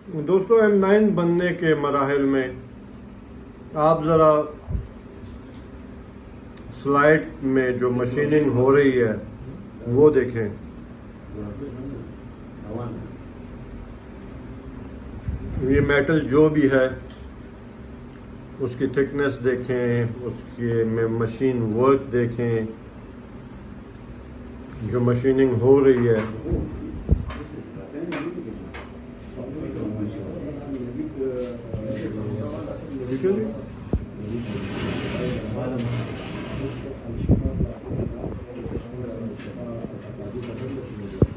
दोस्तों M9 बनने के मराहिल में आप ज़रा स्लाइड में जो मशीनिंग हो रही है वो देखें। ये मेटल जो भी है उसकी थिकनेस देखें, उसके में मशीन वर्क देखें, जो मशीनिंग हो रही है।